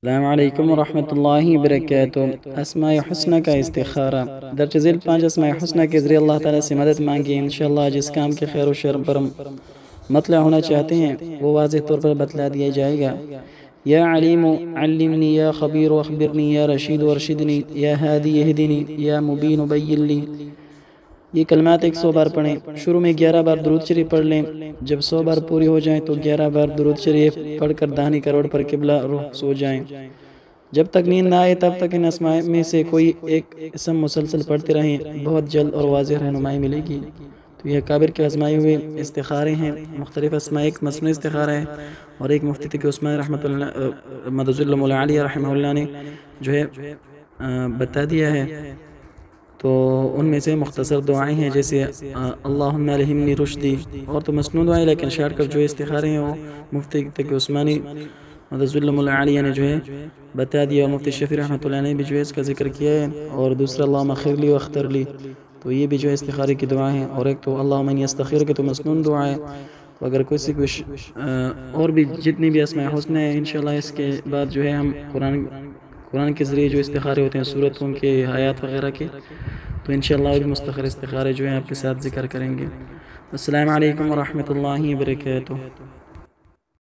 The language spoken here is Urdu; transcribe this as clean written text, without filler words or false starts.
السلام علیکم ورحمۃ اللہ وبرکاتہ۔ اسماء حسنہ کا استخارہ۔ درج ذیل 5 اسماء حسنہ کے ذریعے اللہ تعالیٰ سے مدد مانگی۔ انشاءاللہ جس کام کے خیر و شر پر مطلع ہونا چاہتے ہیں وہ واضح طور پر بتلا دیا جائے گا۔ یا علیم علمنی، یا خبیر اخبرنی، یا رشید ارشدنی، یا ہادی اہدنی، یا مبین بین لی۔ یہ کلمات 100 بار پڑھیں۔ شروع میں 11 بار درود شریف پڑھ لیں۔ جب 100 بار پوری ہو جائیں تو 11 بار درود شریف پڑھ کر داہنی کروڑ پر قبلہ رخ سو جائیں۔ جب تک نیند نہ آئے تب تک ان اسماء میں سے کوئی ایک اسم مسلسل پڑھتے رہیں، بہت جلد اور واضح رہنمائی ملے گی۔ تو یہ کابر کے آزمائے ہوئے استخارے ہیں۔ مختلف اسماء، ایک مصنوعی استخارہ ہے اور ایک مفتی تقی عثمانی رحمۃ اللہ مدظلم العالیہ رحمہ اللہ نے جو ہے بتا دیا ہے۔ تو ان میں سے مختصر دعائیں ہیں، جیسے اللہم الہمنی رشدی، اور تو مسنون دعائیں، لیکن شارٹ کٹ جو استخارے ہیں وہ مفتی تقی عثمانی مدظلم العالیہ نے جو ہے بتا دیا، اور مفتی شفیع رحمۃ اللہ نے بھی جو ہے اس کا ذکر کیا ہے۔ اور دوسرا اللہم اخر لی واختر لی، تو یہ بھی جو ہے استخارے کی دعا ہے۔ اور ایک تو اللہم انی استخیر کے تو مسنون دعا ہے۔ تو اگر کسی کچھ اور بھی جتنی بھی اسماء حسنہ ہیں، انشاءاللہ اس کے بعد جو ہے ہم قرآن کے ذریعے جو استخارے ہوتے ہیں سورتوں کے آیات وغیرہ کے، تو انشاءاللہ بھی مستقل استخارے جو ہیں آپ کے ساتھ ذکر کریں گے۔ السلام علیکم ورحمۃ اللہ وبرکاتہ۔